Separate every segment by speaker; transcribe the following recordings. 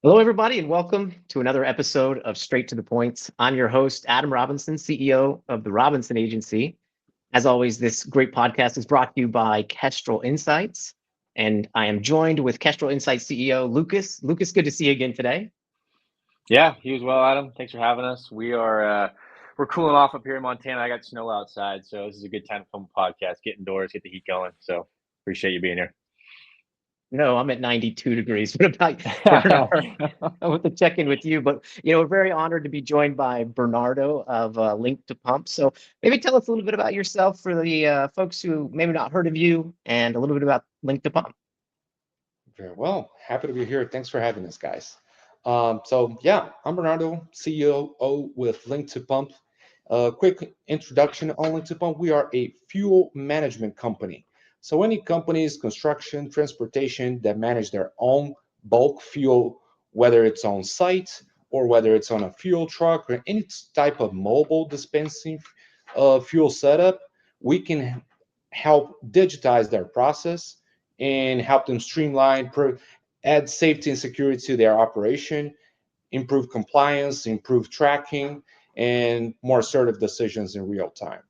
Speaker 1: Hello, everybody, and welcome to another episode of Straight to the Points. I'm your host, Adam Robinson, CEO of the Robinson Agency. As always, this great podcast is brought to you by Kestrel Insights, and I am joined with Kestrel Insights CEO, Lucas. Lucas, good to see you again today.
Speaker 2: Yeah, you as well, Adam. Thanks for having us. We're cooling off up here in Montana. I got snow outside, so this is a good time to film a podcast, get indoors, get the heat going. So appreciate you being here.
Speaker 1: No, I'm at 92 degrees. What about Bernardo? I want to check in with you, but we're very honored to be joined by Bernardo of Link2Pump. So maybe tell us a little bit about yourself for the folks who maybe not heard of you, and a little bit about Link2Pump.
Speaker 3: Very well. Happy to be here. Thanks for having us, guys. I'm Bernardo, CEO with Link2Pump. Quick introduction on Link2Pump. We are a fuel management company. So any companies, construction, transportation that manage their own bulk fuel, whether it's on site or whether it's on a fuel truck or any type of mobile dispensing fuel setup, we can help digitize their process and help them streamline, add safety and security to their operation, improve compliance, improve tracking, and more assertive decisions in real time.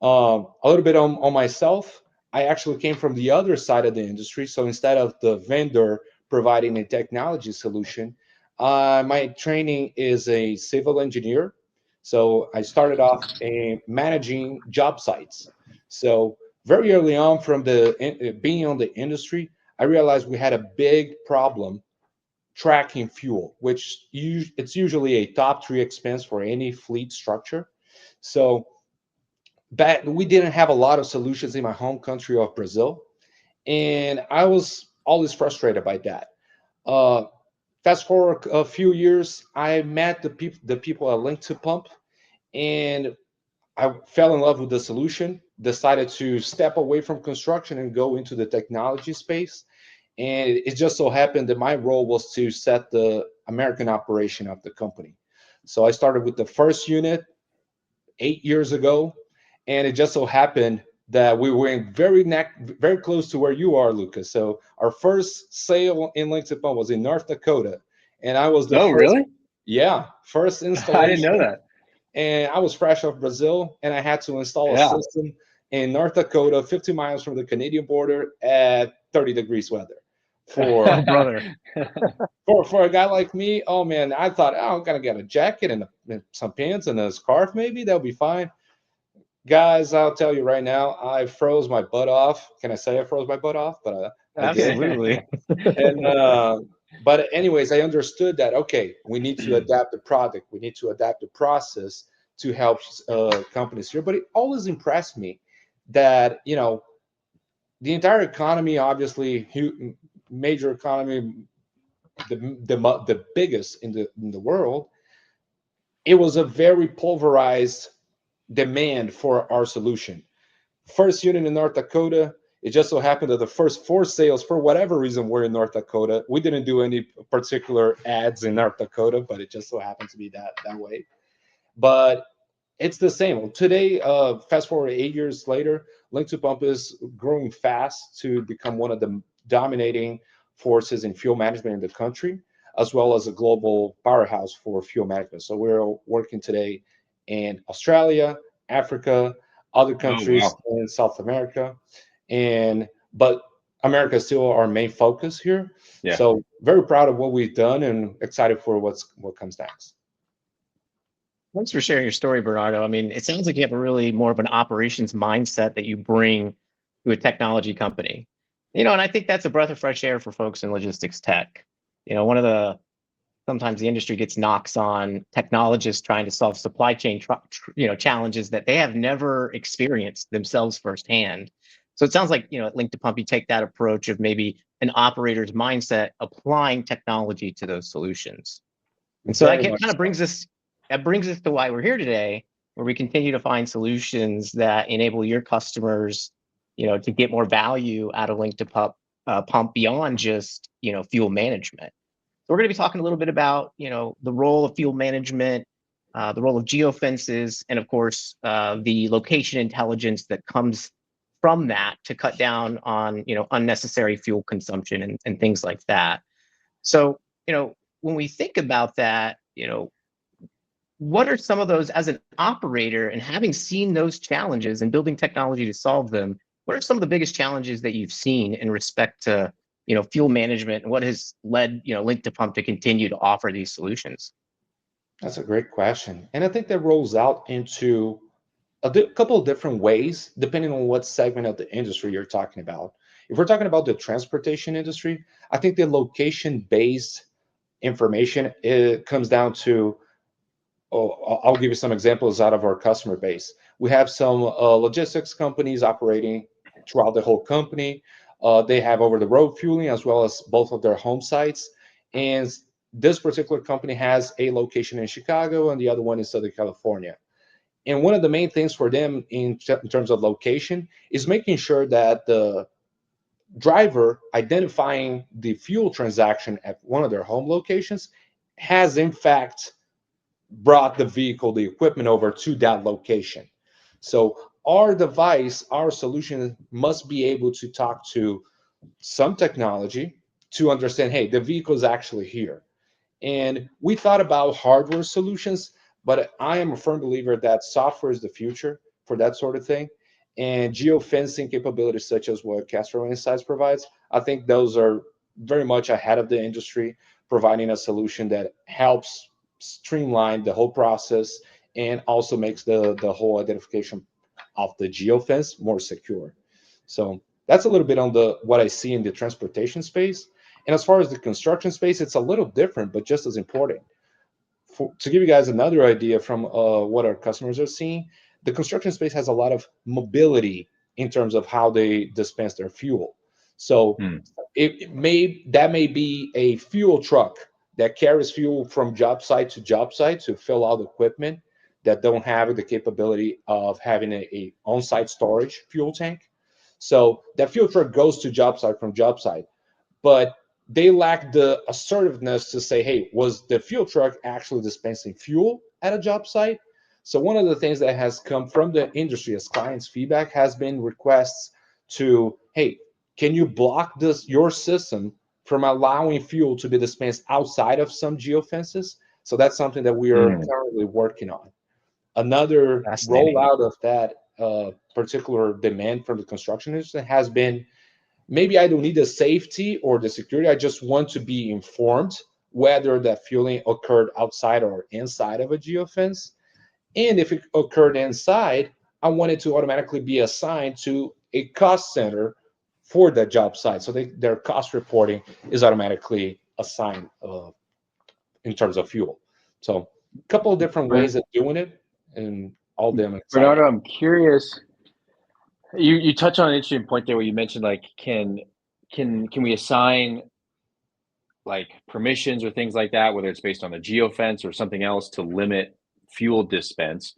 Speaker 3: A little bit on myself. I actually came from the other side of the industry. So instead of the vendor providing a technology solution, my training is a civil engineer. So I started off managing job sites. So very early on from being on the industry, I realized we had a big problem tracking fuel, which it's usually a top three expense for any fleet structure. So back we didn't have a lot of solutions in my home country of Brazil, and I was always frustrated by that. Uh, Fast forward a few years, I met the people at Link2Pump, and I fell in love with the solution. Decided to step away from construction and go into the technology space. And it just so happened that my role was to set the American operation of the company. So I started with the first unit 8 years ago, and it just so happened that we were very close to where you are, Lucas. So our first sale in Link2Pump was in North Dakota, and I was the
Speaker 2: Oh,
Speaker 3: first.
Speaker 2: really?
Speaker 3: Yeah, first
Speaker 2: I didn't know
Speaker 3: installation.
Speaker 2: that.
Speaker 3: And I was fresh off Brazil, and I had to install a
Speaker 2: Yeah.
Speaker 3: system in North Dakota, 50 miles from the Canadian border, at 30 degrees weather. For
Speaker 1: Oh, brother.
Speaker 3: for a guy like me, oh man, I thought, oh, I'm gonna get a jacket and some pants and a scarf, maybe that'll be fine. Guys, I'll tell you right now, I froze my butt off. Can I say I froze my butt off? But I did.
Speaker 1: Absolutely.
Speaker 3: And but anyways, I understood that okay, we need to adapt the product, we need to adapt the process to help companies here. But it always impressed me that the entire economy, obviously, major economy, the biggest in the world, it was a very pulverized demand for our solution. First unit in North Dakota. It just so happened that the first four sales, for whatever reason, were in North Dakota. We didn't do any particular ads in North Dakota, but it just so happened to be that way. But it's the same. Today, fast forward 8 years later, Link2Pump is growing fast to become one of the dominating forces in fuel management in the country, as well as a global powerhouse for fuel management. So we're working today in Australia, Africa, other
Speaker 2: Oh,
Speaker 3: countries
Speaker 2: wow.
Speaker 3: in South America, but America is still our main focus here.
Speaker 2: Yeah.
Speaker 3: So very proud of what we've done and excited for what comes next.
Speaker 1: Thanks for sharing your story, Bernardo. I mean, it sounds like you have a really more of an operations mindset that you bring to a technology company. And I think that's a breath of fresh air for folks in logistics tech. One of the sometimes the industry gets knocks on technologists trying to solve supply chain challenges that they have never experienced themselves firsthand. So it sounds like at Link2Pump you take that approach of maybe an operator's mindset applying technology to those solutions. And so
Speaker 3: Very
Speaker 1: that
Speaker 3: much
Speaker 1: kind of
Speaker 3: so.
Speaker 1: brings us to why we're here today, where we continue to find solutions that enable your customers, to get more value out of Link2Pump beyond just fuel management. So we're going to be talking a little bit about the role of fuel management, the role of geofences, and of course the location intelligence that comes from that to cut down on unnecessary fuel consumption and things like that. So when we think about that, what are some of those, as an operator and having seen those challenges and building technology to solve them, what are some of the biggest challenges that you've seen in respect to, fuel management, and what has led, Link2Pump to continue to offer these solutions?
Speaker 3: That's a great question. And I think that rolls out into couple of different ways, depending on what segment of the industry you're talking about. If we're talking about the transportation industry, I think the location-based information, it comes down to, I'll give you some examples out of our customer base. We have some logistics companies operating throughout the whole company. They have over-the-road fueling as well as both of their home sites. And this particular company has a location in Chicago and the other one in Southern California. And one of the main things for them in terms of location is making sure that the driver identifying the fuel transaction at one of their home locations has in fact brought the vehicle, the equipment over to that location. So our device, our solution must be able to talk to some technology to understand, hey, the vehicle is actually here. And we thought about hardware solutions, but I am a firm believer that software is the future for that sort of thing. And geofencing capabilities such as what Kestrel Insights provides, I think those are very much ahead of the industry, providing a solution that helps streamline the whole process and also makes the whole identification of the geofence more secure. So that's a little bit on what I see in the transportation space. And as far as the construction space, it's a little different, but just as important. To give you guys another idea from what our customers are seeing, the construction space has a lot of mobility in terms of how they dispense their fuel. So that may be a fuel truck that carries fuel from job site to fill out equipment that don't have the capability of having a on-site storage fuel tank. So that fuel truck goes to job site from job site, but they lack the assertiveness to say, hey, was the fuel truck actually dispensing fuel at a job site? So one of the things that has come from the industry as clients' feedback has been requests to, hey, can you block your system from allowing fuel to be dispensed outside of some geofences? So that's something that we are currently working on. Another rollout of that particular demand from the construction industry has been, maybe I don't need the safety or the security. I just want to be informed whether that fueling occurred outside or inside of a geofence. And if it occurred inside, I want it to automatically be assigned to a cost center for that job site. So their cost reporting is automatically assigned in terms of fuel. So a couple of different ways of doing it, and all of them exciting.
Speaker 2: Bernardo, I'm curious. You touch on an interesting point there where you mentioned, like, can we assign like permissions or things like that, whether it's based on a geofence or something else, to limit fuel dispense?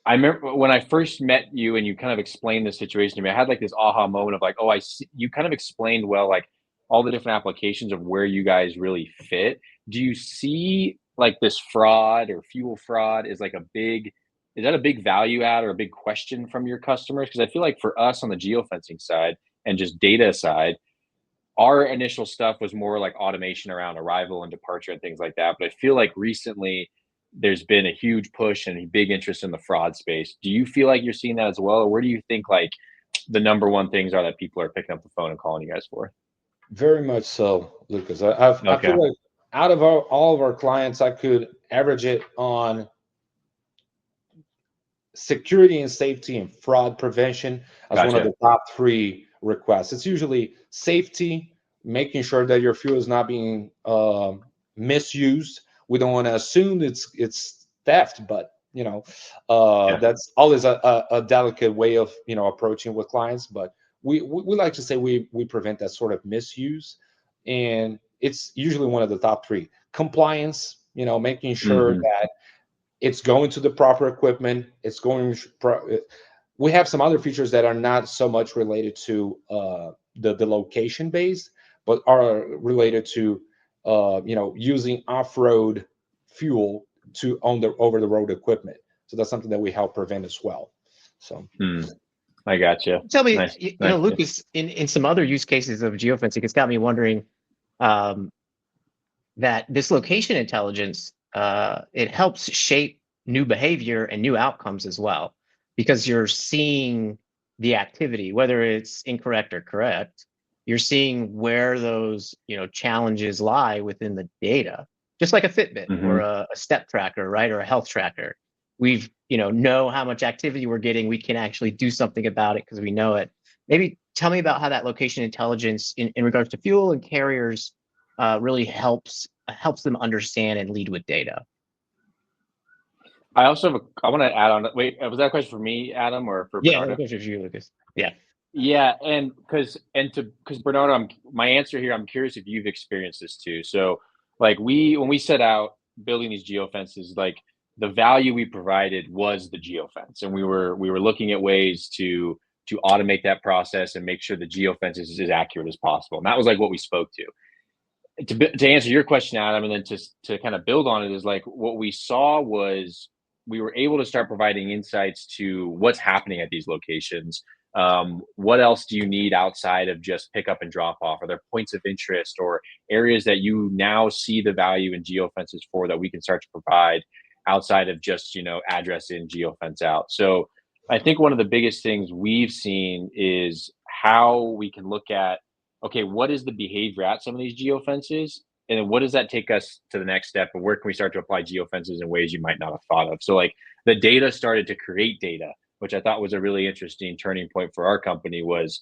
Speaker 2: I remember when I first met you and you kind of explained the situation to me, I had like this aha moment of like, oh, I see. You kind of explained well, like all the different applications of where you guys really fit. Do you see like this fraud or fuel fraud is that a big value add or a big question from your customers? Because I feel like for us on the geofencing side and just data side, our initial stuff was more like automation around arrival and departure and things like that. But I feel like recently there's been a huge push and a big interest in the fraud space. Do you feel like you're seeing that as well? Or where do you think like the number one things are that people are picking up the phone and calling you guys for?
Speaker 3: Very much so, Lucas. I feel like out of all of our clients, I could average it on security and safety and fraud prevention as one of the top 3 requests. It's usually safety, making sure that your fuel is not being misused. We don't want to assume it's theft, but that's always a delicate way of approaching with clients. But we like to say we prevent that sort of misuse, and it's usually one of the top 3. Compliance, making sure that it's going to the proper equipment. It's going. We have some other features that are not so much related to the location based, but are related to using off-road fuel to own the over-the-road equipment. So that's something that we help prevent as well. So
Speaker 2: I got you.
Speaker 1: Tell me, Lucas, in some other use cases of geofencing, it's got me wondering. that this location intelligence, it helps shape new behavior and new outcomes as well, because you're seeing the activity, whether it's incorrect or correct. You're seeing where those challenges lie within the data, just like a Fitbit or a step tracker, right, or a health tracker. We've know how much activity we're getting. We can actually do something about it because we know it. Maybe tell me about how that location intelligence in regards to fuel and carriers really helps them understand and lead with data.
Speaker 2: I also have I want to add on. Wait, was that a question for me, Adam, or for
Speaker 1: Yeah,
Speaker 2: Bernardo?
Speaker 1: that goes for you, Lucas. Yeah.
Speaker 2: Yeah, and because Bernardo, my answer here, I'm curious if you've experienced this too. So, like when we set out building these geofences, like the value we provided was the geofence, and we were looking at ways to automate that process and make sure the geofence is as accurate as possible. And that was like what we spoke to. To answer your question, Adam, and then to kind of build on it, is like what we saw was we were able to start providing insights to what's happening at these locations. What else do you need outside of just pick up and drop off? Are there points of interest or areas that you now see the value in geofences for that we can start to provide outside of just address in, geofence out? So I think one of the biggest things we've seen is how we can look at, okay, what is the behavior at some of these geofences? And then what does that take us to the next step? And where can we start to apply geofences in ways you might not have thought of? So like the data started to create data, which I thought was a really interesting turning point for our company. Was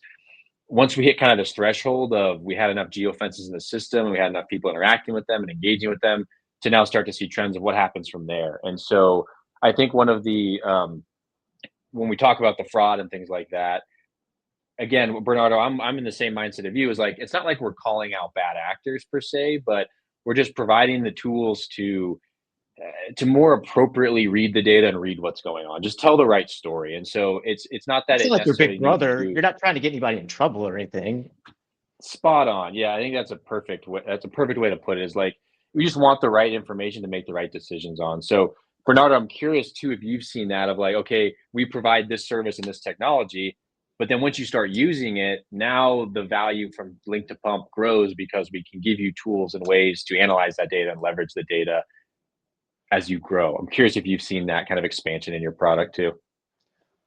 Speaker 2: once we hit kind of this threshold of we had enough geofences in the system and we had enough people interacting with them and engaging with them to now start to see trends of what happens from there. And so I think one of the, when we talk about the fraud and things like that, again, Bernardo, I'm in the same mindset of you. Is like it's not like we're calling out bad actors per se, but we're just providing the tools to more appropriately read the data and read what's going on. Just tell the right story. And so it's not that
Speaker 1: It's
Speaker 2: it
Speaker 1: not like your
Speaker 2: necessarily
Speaker 1: big
Speaker 2: needs
Speaker 1: brother.
Speaker 2: to.
Speaker 1: You're not trying to get anybody in trouble or anything.
Speaker 2: Spot on. Yeah, I think that's a perfect way. That's a perfect way to put it. Is like we just want the right information to make the right decisions on. So Bernardo, I'm curious too if you've seen that of like, okay, we provide this service and this technology, but then once you start using it, now the value from Link2Pump grows because we can give you tools and ways to analyze that data and leverage the data as you grow. I'm curious if you've seen that kind of expansion in your product too.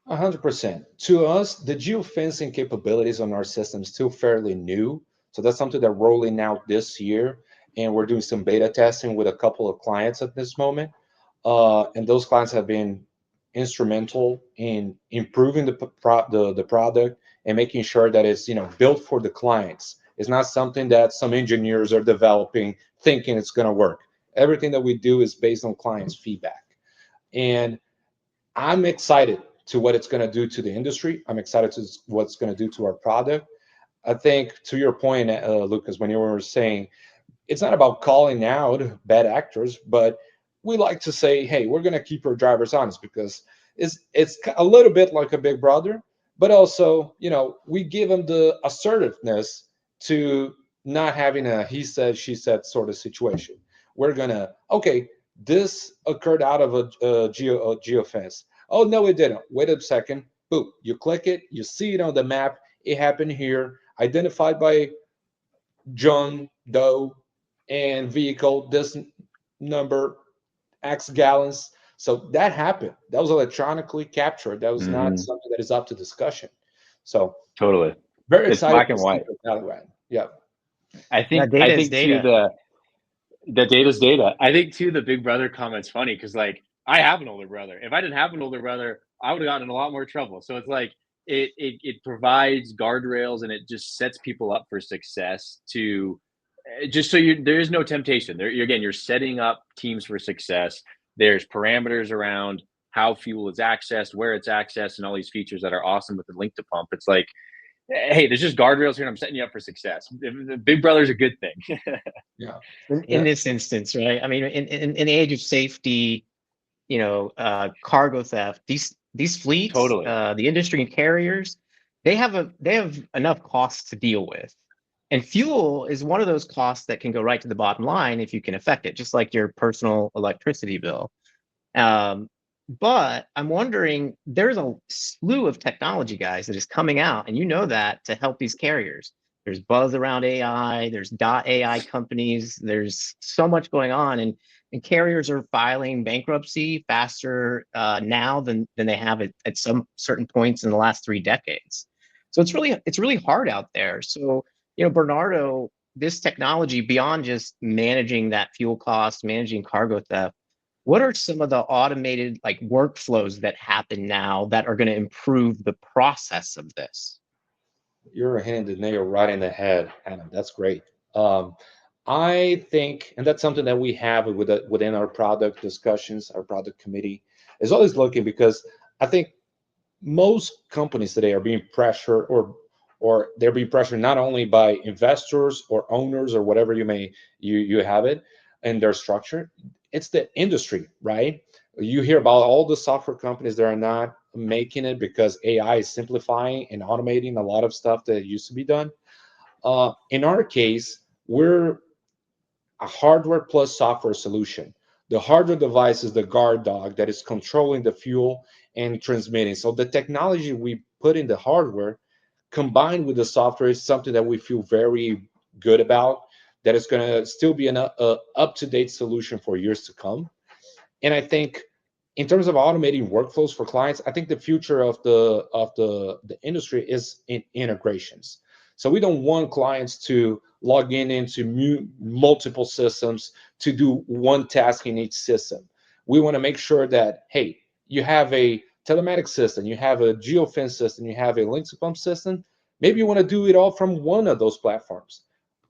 Speaker 3: 100%. To us, the geofencing capabilities on our system is still fairly new. So that's something that we're rolling out this year. And we're doing some beta testing with a couple of clients at this moment. And those clients have been instrumental in improving the product and making sure that it's built for the clients. It's not something that some engineers are developing thinking it's going to work. Everything that we do is based on clients' feedback. And I'm excited to what it's going to do to the industry. I'm excited to what it's going to do to our product. I think to your point, Lucas, when you were saying it's not about calling out bad actors, but we like to say, hey, we're going to keep our drivers honest because it's a little bit like a big brother, but also, we give them the assertiveness to not having a he said, she said sort of situation. We're going to, okay, this occurred out of a geofence. Oh, no, it didn't. Wait a second. Boom. You click it. You see it on the map. It happened here. Identified by John Doe and vehicle, this number, X gallons. So that happened. That was electronically captured. That was not something that is up to discussion. So
Speaker 2: Totally.
Speaker 3: very
Speaker 2: It's
Speaker 3: excited
Speaker 2: black
Speaker 3: to
Speaker 2: and
Speaker 3: see
Speaker 2: white.
Speaker 3: the value add. Yeah.
Speaker 2: I
Speaker 1: Yeah,
Speaker 2: think
Speaker 1: data
Speaker 2: I
Speaker 1: is
Speaker 2: think too
Speaker 1: data.
Speaker 2: the data's data. I think too the big brother comment's funny because like I have an older brother. If I didn't have an older brother, I would have gotten in a lot more trouble. So it's like it provides guardrails and it just sets people up for success to just so there is no temptation. You're setting up teams for success. There's parameters around how fuel is accessed, where it's accessed, and all these features that are awesome with the Link2Pump. It's like, hey, there's just guardrails here and I'm setting you up for success. The big brother's a good thing.
Speaker 3: Yeah.
Speaker 1: In this instance, right? I mean, in the age of safety, cargo theft, these fleets,
Speaker 2: Totally.
Speaker 1: the industry and carriers, they have enough costs to deal with. And fuel is one of those costs that can go right to the bottom line if you can affect it, just like your personal electricity bill. But I'm wondering, there's a slew of technology, guys, that is coming out, and that to help these carriers. there's buzz around AI, there's .ai companies, there's so much going on, and carriers are filing bankruptcy faster now than they have at some certain points in the last 3 decades. So it's really hard out there. So, Bernardo, this technology, beyond just managing that fuel cost, managing cargo theft, what are some of the automated like workflows that happen now that are going to improve the process of this?
Speaker 3: You're hitting the nail right in the head, Adam. That's great. Um, I think, and that's something that we have within our product discussions, our product committee is always looking, because I think most companies today are being pressured, or they're being pressured not only by investors or owners or whatever you have it in their structure. It's the industry, right? You hear about all the software companies that are not making it because AI is simplifying and automating a lot of stuff that used to be done. In our case, we're a hardware plus software solution. The hardware device is the guard dog that is controlling the fuel and transmitting. So the technology we put in the hardware combined with the software is something that we feel very good about, that is going to still be an up-to-date solution for years to come. And I think in terms of automating workflows for clients, I think the future of the industry is in integrations. So we don't want clients to log into multiple systems to do one task in each system. We want to make sure that, hey, you have a telematic system, you have a geofence system, you have a Link2Pump system. Maybe you want to do it all from one of those platforms.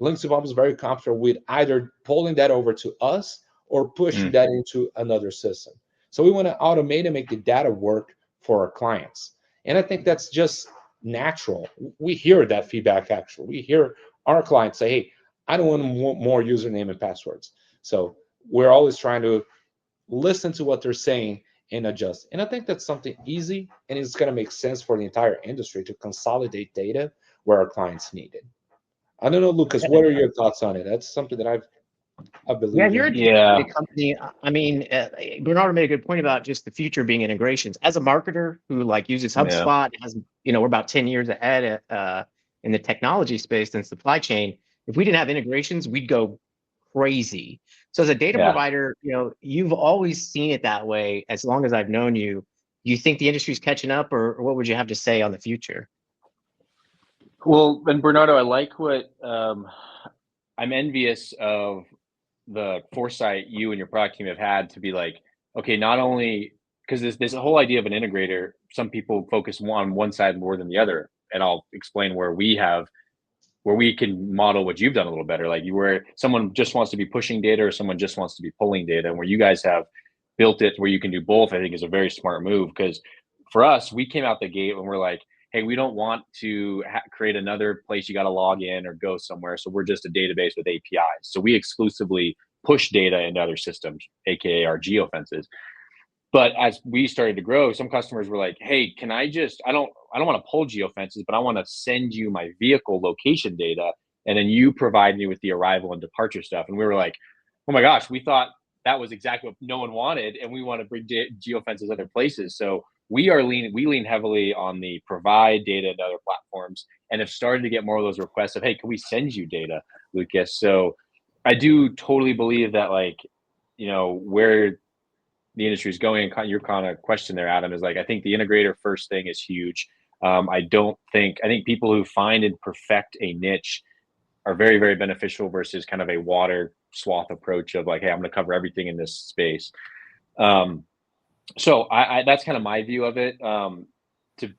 Speaker 3: Link2Pump is very comfortable with either pulling that over to us or pushing that into another system. So we want to automate and make the data work for our clients. And I think that's just natural. We hear that feedback actually. We hear our clients say, hey, I don't want more username and passwords. So we're always trying to listen to what they're saying and adjust. And I think that's something easy, and it's going to make sense for the entire industry to consolidate data where our clients need it. I don't know, Lucas, what are your thoughts on it? That's something that I
Speaker 1: Yeah,
Speaker 3: believe
Speaker 1: you're
Speaker 3: in.
Speaker 1: a
Speaker 2: Yeah.
Speaker 1: big company. I mean, Bernardo made a good point about just the future being integrations. As a marketer who like uses
Speaker 2: Yeah.
Speaker 1: HubSpot, has we're about 10 years ahead in the technology space and supply chain. If we didn't have integrations, we'd go crazy. So as a data
Speaker 2: Yeah.
Speaker 1: provider, you've always seen it that way as long as I've known you. Do you think the industry's catching up, or what would you have to say on the future?
Speaker 2: Well, and Bernardo, I like what I'm envious of the foresight you and your product team have had to be like, okay, not only because there's a whole idea of an integrator. Some people focus on one side more than the other, and I'll explain where we can model what you've done a little better. Like where someone just wants to be pushing data or someone just wants to be pulling data, and where you guys have built it where you can do both, I think is a very smart move. Because for us, we came out the gate and we're like, hey, we don't want to create another place you got to log in or go somewhere. So we're just a database with APIs. So we exclusively push data into other systems, aka our geofences. But as we started to grow, some customers were like, hey, can I don't want to pull geofences, but I want to send you my vehicle location data, and then you provide me with the arrival and departure stuff. And we were like, oh my gosh, we thought that was exactly what no one wanted, and we want to bring geofences other places. So we lean heavily on the provide data to other platforms, and have started to get more of those requests of, hey, can we send you data, Lucas? So I do totally believe that, like, where the industry is going, and your kind of question there, Adam, is like, I think the integrator first thing is huge. I think people who find and perfect a niche are very, very beneficial versus kind of a water swath approach of like, hey, I'm going to cover everything in this space. So I that's kind of my view of it. To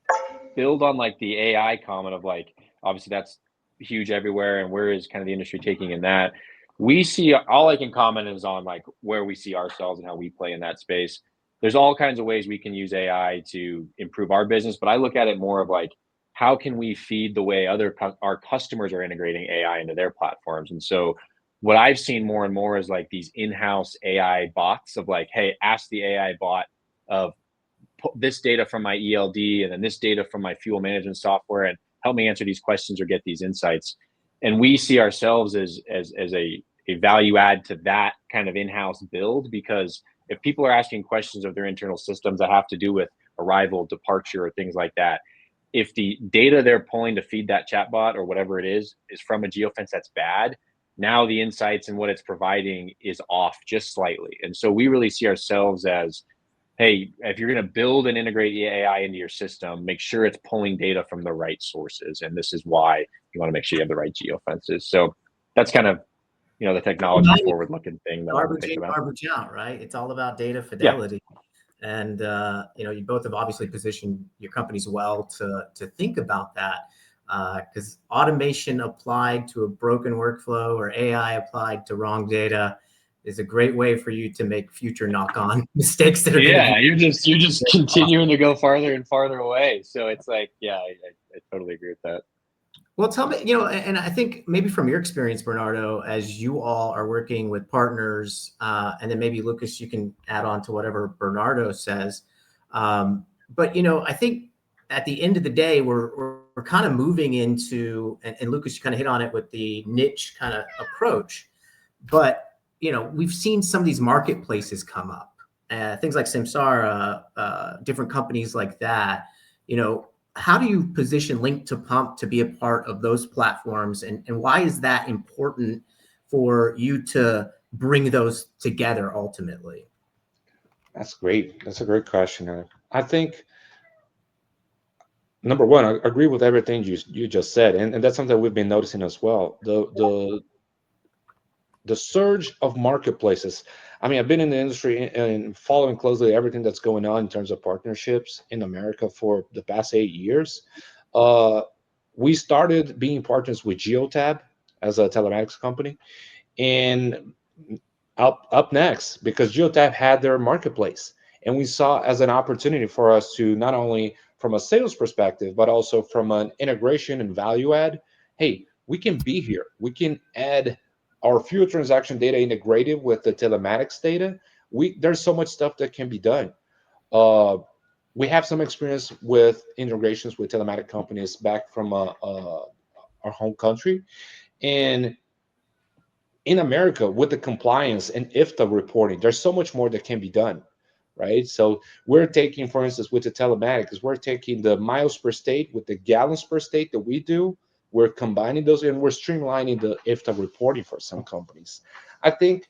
Speaker 2: build on like the AI comment of like, obviously that's huge everywhere, and where is kind of the industry taking in that? We see, all I can comment is on like where we see ourselves and how we play in that space. There's all kinds of ways we can use AI to improve our business, but I look at it more of like, how can we feed the way our customers are integrating AI into their platforms? And so what I've seen more and more is like these in-house AI bots of like, hey, ask the AI bot of this data from my ELD and then this data from my fuel management software, and help me answer these questions or get these insights. And we see ourselves as a value add to that kind of in-house build, because if people are asking questions of their internal systems that have to do with arrival, departure, or things like that, if the data they're pulling to feed that chatbot or whatever it is from a geofence that's bad, now the insights and what it's providing is off just slightly. And so we really see ourselves as, hey, if you're going to build and integrate the AI into your system, make sure it's pulling data from the right sources. And this is why you want to make sure you have the right geofences. So that's kind of, the technology forward looking thing that I'm thinking about.
Speaker 4: Garbage out, right? It's all about data fidelity.
Speaker 2: Yeah.
Speaker 4: And, you both have obviously positioned your companies well to think about that, because automation applied to a broken workflow or AI applied to wrong data is a great way for you to make future knock-on mistakes that are
Speaker 2: you're just continuing to go farther and farther away. So it's like, I totally agree with that.
Speaker 4: Well, tell me, and I think maybe from your experience, Bernardo, as you all are working with partners, and then maybe Lucas, you can add on to whatever Bernardo says. But, I think at the end of the day, we're kind of moving into, and Lucas, you kind of hit on it with the niche kind of approach, but, we've seen some of these marketplaces come up, things like Samsara, different companies like that, how do you position Link2Pump to be a part of those platforms? And why is that important for you to bring those together ultimately?
Speaker 3: That's great. That's a great question. I think, number one, I agree with everything you just said. And that's something we've been noticing as well. The surge of marketplaces. I mean, I've been in the industry and following closely everything that's going on in terms of partnerships in America for the past 8 years. We started being partners with Geotab as a telematics company, and up next, because Geotab had their marketplace, and we saw as an opportunity for us to not only from a sales perspective, but also from an integration and value add. Hey, we can be here. We can add our fuel transaction data integrated with the telematics data. There's so much stuff that can be done. We have some experience with integrations with telematic companies back from our home country. And in America, with the compliance and IFTA reporting, there's so much more that can be done, right? So we're taking, for instance, with the telematics, we're taking the miles per state with the gallons per state that we do. We're combining those and we're streamlining the IFTA reporting for some companies. I think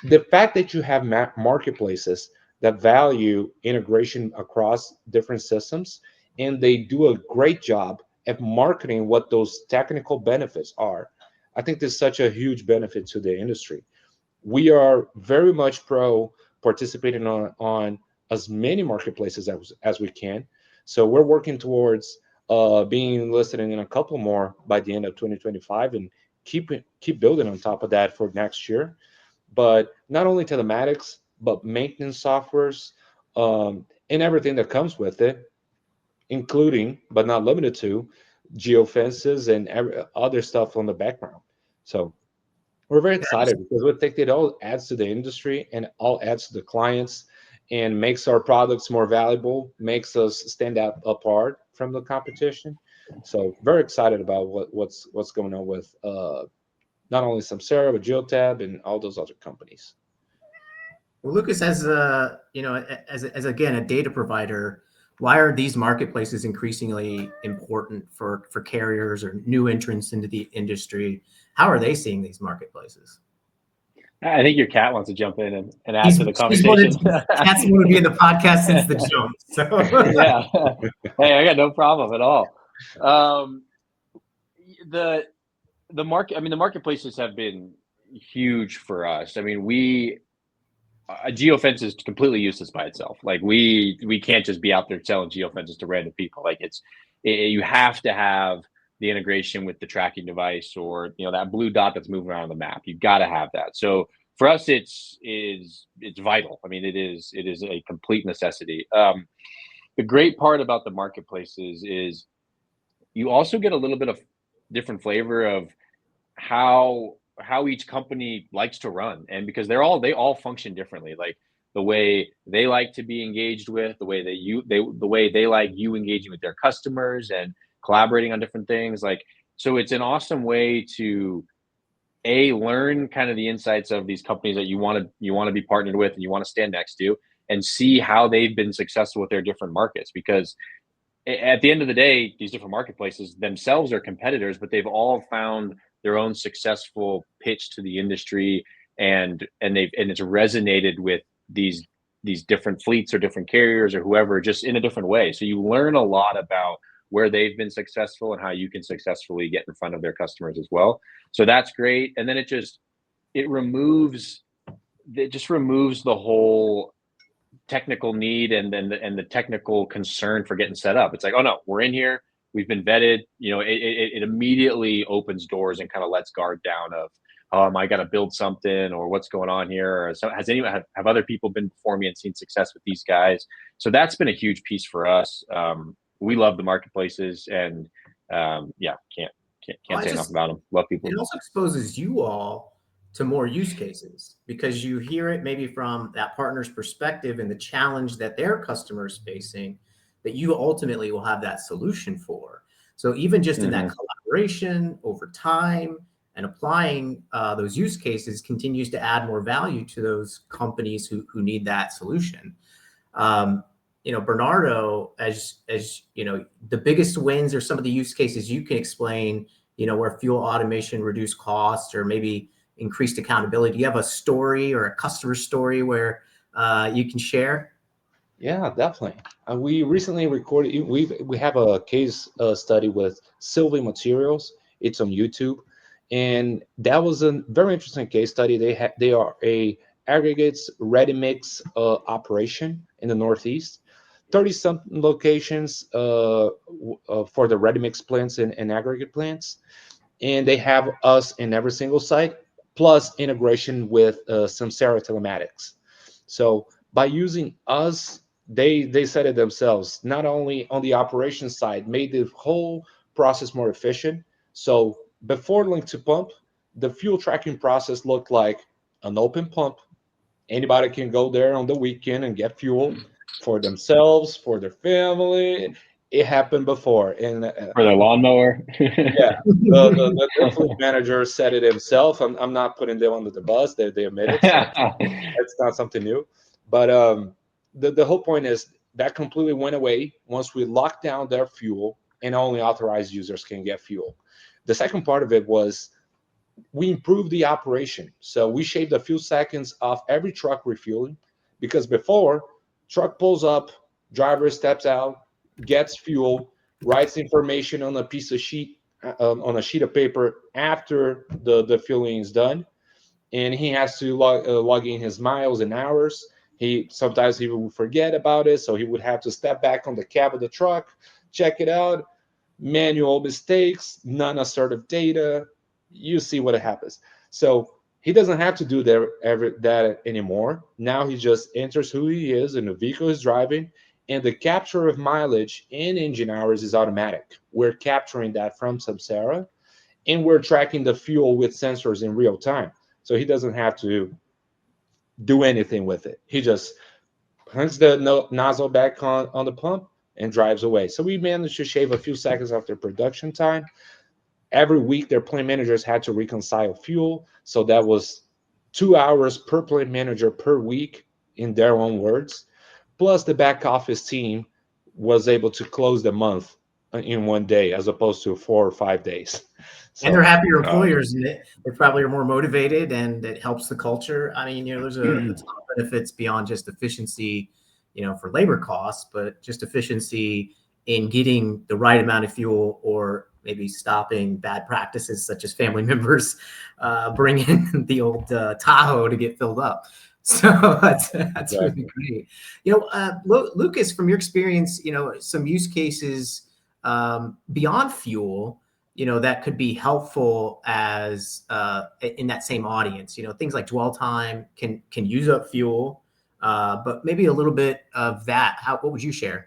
Speaker 3: the fact that you have marketplaces that value integration across different systems, and they do a great job at marketing what those technical benefits are, I think there's such a huge benefit to the industry. We are very much pro participating on as many marketplaces as we can. So we're working towards being listed in a couple more by the end of 2025, and keep building on top of that for next year. But not only telematics, but maintenance softwares, and everything that comes with it, including but not limited to geofences and other stuff on the background. So we're very excited because we think it all adds to the industry and all adds to the clients and makes our products more valuable, makes us stand out apart from the competition. So very excited about what's going on with not only Samsara, but Geotab and all those other companies.
Speaker 4: Well, Lucas, as again a data provider, why are these marketplaces increasingly important for carriers or new entrants into the industry? How are they seeing these marketplaces?
Speaker 2: I think your cat wants to jump in and add to the conversation.
Speaker 4: Cat's wanted to be in the podcast since the jump. So.
Speaker 2: Yeah. Hey, I got no problem at all. The marketplaces have been huge for us. I mean, a geofence is completely useless by itself. Like we can't just be out there selling geofences to random people. Like you have to have the integration with the tracking device, or that blue dot that's moving around the map. You've got to have that. So for us, it's vital. I mean, it is a complete necessity. The great part about the marketplaces is you also get a little bit of different flavor of how each company likes to run, and because they all function differently. Like the way they like to be engaged with, the way the way they like you engaging with their customers and collaborating on different things. Like, so it's an awesome way to learn kind of the insights of these companies that you want to be partnered with and you want to stand next to, and see how they've been successful with their different markets. Because at the end of the day, these different marketplaces themselves are competitors, but they've all found their own successful pitch to the industry, and it's resonated with these different fleets or different carriers or whoever, just in a different way. So you learn a lot about where they've been successful and how you can successfully get in front of their customers as well. So that's great. And then it just removes the whole technical need and the technical concern for getting set up. It's like, oh no, we're in here, we've been vetted. It immediately opens doors and kind of lets guard down of, oh, am I got to build something, or what's going on here? Or so have other people been before me and seen success with these guys? So that's been a huge piece for us. We love the marketplaces, and yeah, can't say enough about them. Love people.
Speaker 4: It also exposes you all to more use cases, because you hear it maybe from that partner's perspective and the challenge that their customer is facing, that you ultimately will have that solution for. So even just in that collaboration over time and applying those use cases continues to add more value to those companies who need that solution. Bernardo, as you know, the biggest wins or some of the use cases you can explain, where fuel automation reduced costs or maybe increased accountability. Do you have a story or a customer story where you can share?
Speaker 3: Yeah, definitely. We recently recorded. We have a case study with Sylvan Materials. It's on YouTube, and that was a very interesting case study. They are a aggregates ready mix operation in the Northeast. 30-something locations for the ready mix plants and aggregate plants, and they have us in every single site, plus integration with Samsara telematics. So by using us, they said it themselves, not only on the operations side, made the whole process more efficient. So before Link2Pump, the fuel tracking process looked like an open pump. Anybody can go there on the weekend and get fuel for themselves, for their family. It happened before. And
Speaker 2: for their lawnmower.
Speaker 3: Yeah, the fleet manager said it himself. I'm not putting them under the bus. They admit it. So it's not something new. But the whole point is that completely went away once we locked down their fuel, and only authorized users can get fuel. The second part of it was we improved the operation. So we shaved a few seconds off every truck refueling, because before, truck pulls up, driver steps out, gets fuel, writes information on a piece of sheet, on a sheet of paper after the fueling is done, and he has to log in his miles and hours. Sometimes he would forget about it, so he would have to step back on the cab of the truck, check it out, manual mistakes, non-assertive data. You see what happens. So he doesn't have to do that anymore. Now he just enters who he is and the vehicle is driving, and the capture of mileage and engine hours is automatic. We're capturing that from Samsara, and we're tracking the fuel with sensors in real time. So he doesn't have to do anything with it. He just turns the nozzle back on the pump and drives away. So we managed to shave a few seconds off their production time. Every week, their plant managers had to reconcile fuel. So that was 2 hours per plant manager per week, in their own words. Plus, the back office team was able to close the month in one day, as opposed to 4 or 5 days. So,
Speaker 4: and they're happier employers, and they probably are more motivated, and it helps the culture. I mean, there's a ton of benefits beyond just efficiency, for labor costs, but just efficiency in getting the right amount of fuel, or maybe stopping bad practices such as family members bringing the old Tahoe to get filled up. So that's exactly. Really great. Lucas, from your experience, some use cases beyond fuel, that could be helpful as in that same audience. Things like dwell time can use up fuel, but maybe a little bit of that. What would you share?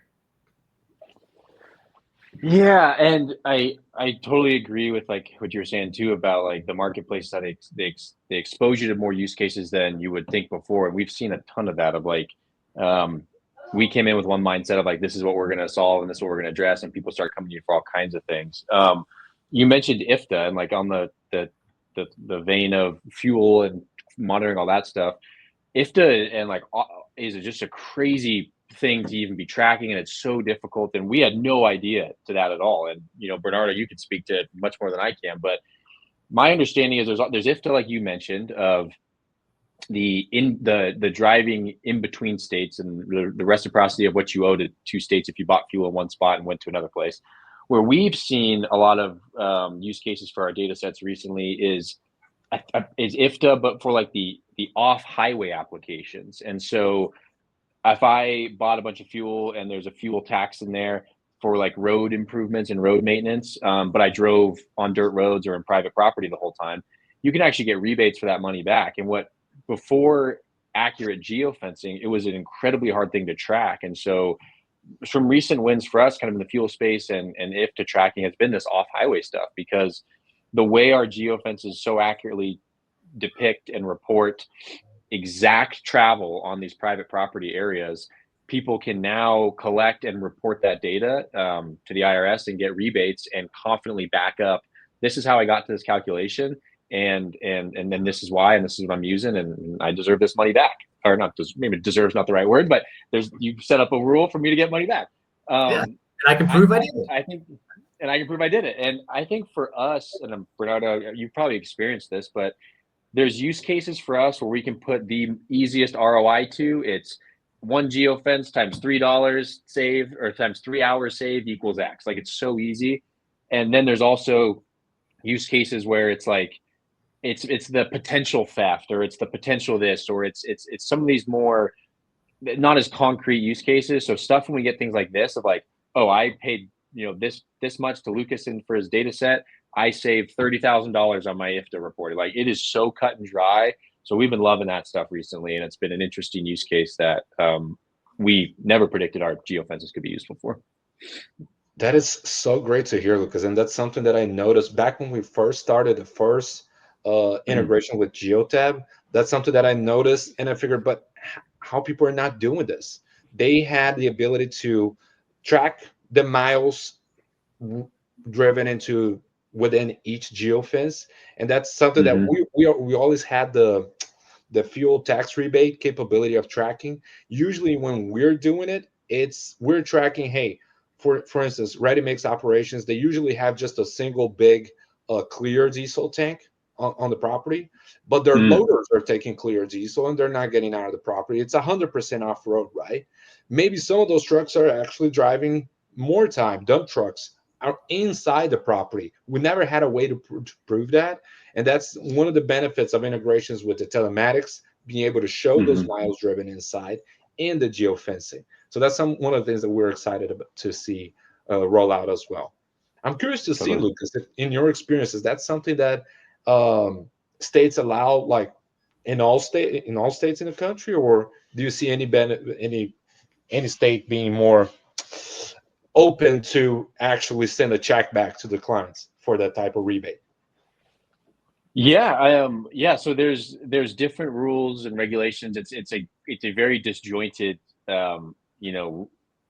Speaker 2: Yeah, and I totally agree with what you were saying too about the marketplace that they expose you to more use cases than you would think before. And we've seen a ton of that of we came in with one mindset of this is what we're going to solve and this is what we're going to address, and people start coming to you for all kinds of things. You mentioned IFTA, and on the vein of fuel and monitoring all that stuff, IFTA and is just a crazy thing to even be tracking, and it's so difficult. And we had no idea to that at all. And Bernardo, you could speak to it much more than I can, but my understanding is there's IFTA, like you mentioned, of the driving in between states and the reciprocity of what you owe to two states if you bought fuel in one spot and went to another place. Where we've seen a lot of use cases for our data sets recently is IFTA, but for like the off highway applications. And so if I bought a bunch of fuel and there's a fuel tax in there for like road improvements and road maintenance, but I drove on dirt roads or in private property the whole time, you can actually get rebates for that money back. And before accurate geofencing, it was an incredibly hard thing to track. And so some recent wins for us kind of in the fuel space and IFTA tracking has been this off highway stuff, because the way our geofences so accurately depict and report exact travel on these private property areas, people can now collect and report that data to the IRS and get rebates and confidently back up, this is how I got to this calculation, and then this is why, and this is what I'm using, and I deserve this money back. Or not, maybe deserves not the right word, but you've set up a rule for me to get money back.
Speaker 4: Yeah, and I can prove I did it.
Speaker 2: I think, and I can prove I did it. And I think for us, and Bernardo, you've probably experienced this, but there's use cases for us where we can put the easiest ROI to. It's one geofence times $3 saved, or times 3 hours saved equals X. Like, it's so easy. And then there's also use cases where it's like, it's the potential theft, or it's the potential this, or it's some of these more not as concrete use cases. So stuff when we get things like this of like, oh, I paid this much to Lucas in for his data set, I saved $30,000 on my IFTA report. Like, it is so cut and dry. So we've been loving that stuff recently, and it's been an interesting use case that we never predicted our geofences could be useful for.
Speaker 3: That is so great to hear, Lucas. And that's something that I noticed back when we first started the first integration with Geotab. That's something that I noticed, and I figured, but how people are not doing this? They had the ability to track the miles driven into within each geofence, and that's something that we always had the fuel tax rebate capability of tracking. Usually when we're doing it, we're tracking, hey, for instance, ready mix operations, they usually have just a single big clear diesel tank on the property, but their loaders are taking clear diesel and they're not getting out of the property. It's 100% off-road, right? Maybe some of those trucks are actually driving more time. Dump trucks are inside the property. We never had a way to prove that. And that's one of the benefits of integrations with the telematics, being able to show those miles driven inside, and the geofencing. So that's one of the things that we're excited about to see roll out as well. I'm curious to see, Lucas, if in your experience, is that something that states allow, like in all states in the country, or do you see any state being more open to actually send a check back to the clients for that type of rebate?
Speaker 2: Yeah, so there's different rules and regulations. It's a very disjointed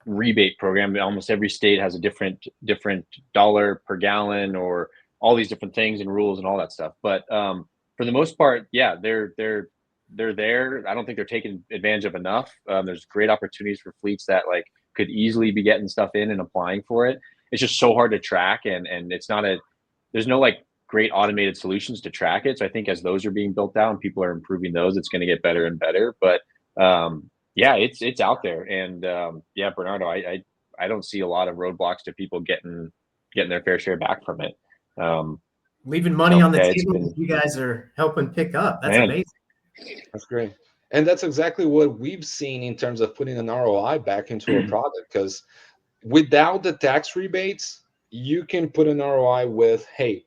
Speaker 2: rebate program. Almost every state has a different dollar per gallon, or all these different things and rules and all that stuff. But for the most part, yeah, they're there. I don't think they're taken advantage of enough. There's great opportunities for fleets that like could easily be getting stuff in and applying for it. It's just so hard to track, and it's not there's no like great automated solutions to track it. So I think as those are being built out and people are improving those, it's going to get better and better. But yeah, it's out there. And yeah, Bernardo, I don't see a lot of roadblocks to people getting their fair share back from it.
Speaker 4: Leaving money on the table, you guys are helping pick up. That's amazing.
Speaker 3: That's great. And that's exactly what we've seen in terms of putting an ROI back into a product, because without the tax rebates, you can put an ROI with, hey,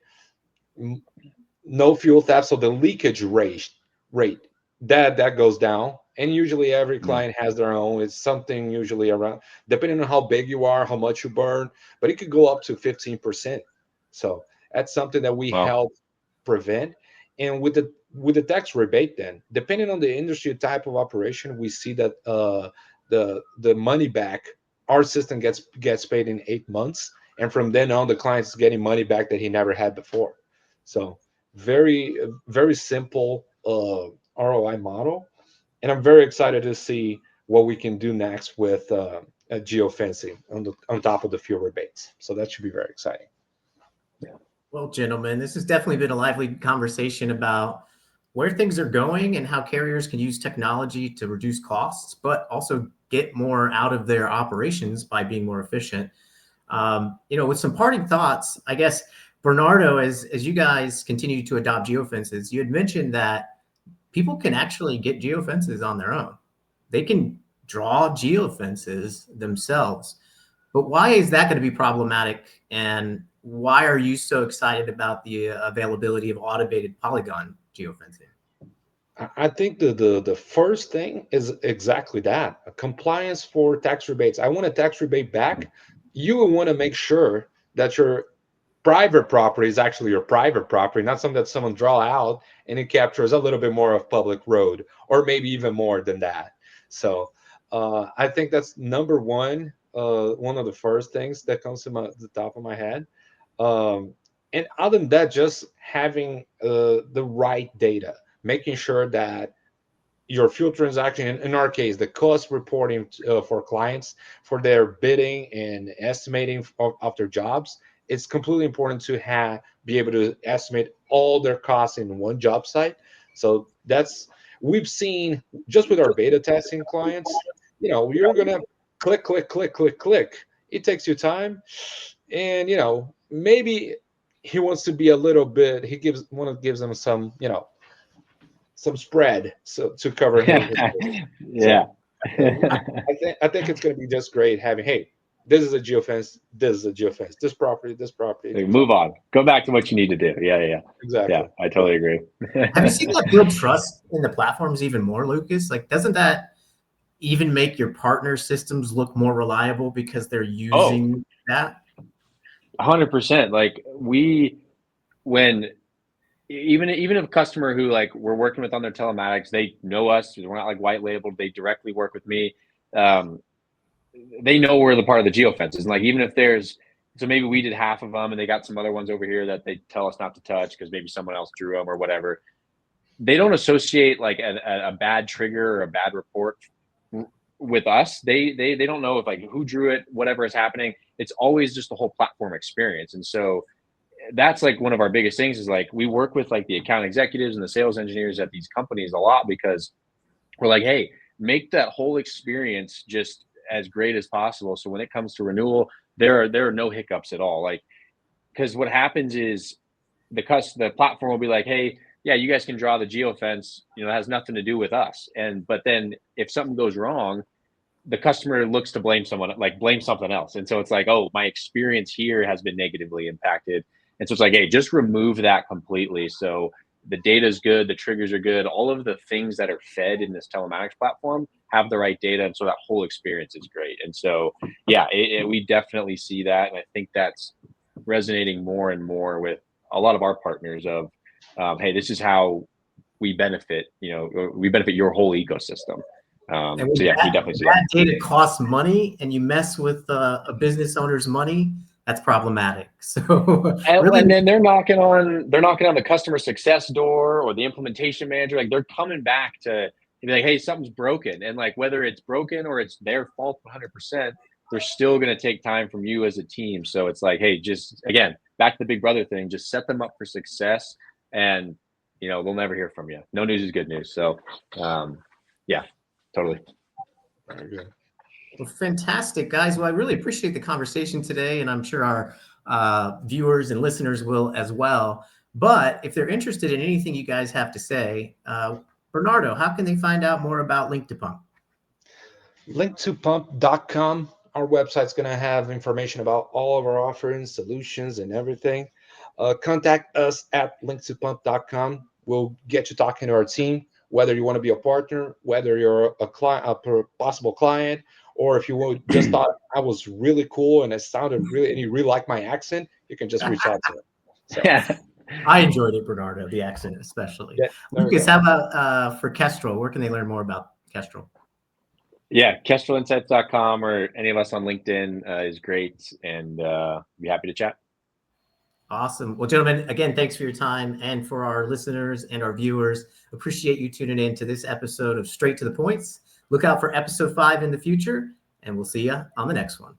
Speaker 3: no fuel theft, so the leakage rate that goes down. And usually every client has their own. It's something usually around, depending on how big you are, how much you burn, but it could go up to 15%. So that's something that we help prevent. And with the tax rebate, then depending on the industry type of operation, we see that the money back, our system gets paid in 8 months, and from then on, the client's getting money back that he never had before. So very, very simple ROI model. And I'm very excited to see what we can do next with geofencing on top of the fuel rebates. So that should be very exciting.
Speaker 4: Well, gentlemen, this has definitely been a lively conversation about where things are going and how carriers can use technology to reduce costs, but also get more out of their operations by being more efficient. With some parting thoughts, I guess, Bernardo, as you guys continue to adopt geofences, you had mentioned that people can actually get geofences on their own. They can draw geofences themselves. But why is that going to be problematic? And why are you so excited about the availability of automated polygon geofencing?
Speaker 3: I think the first thing is exactly that, a compliance for tax rebates. I want a tax rebate back. You will want to make sure that your private property is actually your private property, not something that someone draw out and it captures a little bit more of public road, or maybe even more than that. So I think that's number one, one of the first things that comes to the top of my head. And other than that, just having the right data, making sure that your fuel transaction, in our case, the cost reporting for clients for their bidding and estimating of their jobs, it's completely important to be able to estimate all their costs in one job site. So we've seen just with our beta testing clients, you're gonna click, click, click, click, click. It takes you time, and maybe he wants to be a little bit. He gives them some some spread to cover his
Speaker 2: Yeah.
Speaker 3: I think it's going to be just great having, hey, this is a geofence, this is a geofence, this property.
Speaker 2: Move on. Go back to what you need to do. Yeah.
Speaker 3: Exactly.
Speaker 2: Yeah, I totally agree.
Speaker 4: Have you seen that build trust in the platforms even more, Lucas? Like, doesn't that even make your partner systems look more reliable because they're using that?
Speaker 2: 100%. Like even if a customer who like we're working with on their telematics, they know us, we're not like white labeled, they directly work with me. They know we're the part of the geofences. And like, even if so maybe we did half of them and they got some other ones over here that they tell us not to touch because maybe someone else drew them or whatever. They don't associate like a bad trigger or a bad report with us. They don't know if like who drew it, whatever is happening. It's always just the whole platform experience. And so that's like one of our biggest things is like we work with like the account executives and the sales engineers at these companies a lot because we're like, hey, make that whole experience just as great as possible. So when it comes to renewal, there are no hiccups at all. Like, because what happens is the platform will be like, hey, yeah, you guys can draw the geofence, it has nothing to do with us. But then if something goes wrong, the customer looks to blame something else. And so it's like, oh, my experience here has been negatively impacted. And so it's like, hey, just remove that completely. So the data is good, the triggers are good, all of the things that are fed in this telematics platform have the right data. And so that whole experience is great. And so, yeah, we definitely see that. And I think that's resonating more and more with a lot of our partners of, hey, this is how we benefit, we benefit your whole ecosystem. So yeah, we definitely see that.
Speaker 4: Data costs money and you mess with a business owner's money, that's problematic. So
Speaker 2: and then they're knocking on the customer success door or the implementation manager. Like they're coming back to be like, hey, something's broken. And like whether it's broken or it's their fault 100%, they're still going to take time from you as a team. So it's like, hey, just again, back to the big brother thing, just set them up for success and they'll never hear from you. No news is good news. So yeah, totally.
Speaker 3: Very good.
Speaker 4: Well, fantastic, guys. Well, I really appreciate the conversation today, and I'm sure our viewers and listeners will as well. But if they're interested in anything you guys have to say, Bernardo, how can they find out more about Link2Pump?
Speaker 3: Link2Pump.com. Our website's going to have information about all of our offerings, solutions, and everything. Contact us at Link2Pump.com. We'll get you talking to our team, whether you want to be a partner, whether you're a client, a possible client, or if you just thought I was really cool and it sounded really, and you really like my accent, you can just reach out to it. So.
Speaker 4: Yeah. I enjoyed it, Bernardo, the accent especially. Yeah, Lucas, how about for Kestrel? Where can they learn more about Kestrel?
Speaker 2: Yeah, KestrelInsights.com or any of us on LinkedIn is great, and be happy to chat.
Speaker 4: Awesome. Well, gentlemen, again, thanks for your time, and for our listeners and our viewers, appreciate you tuning in to this episode of Straight to the Points. Look out for episode 5 in the future, and we'll see you on the next one.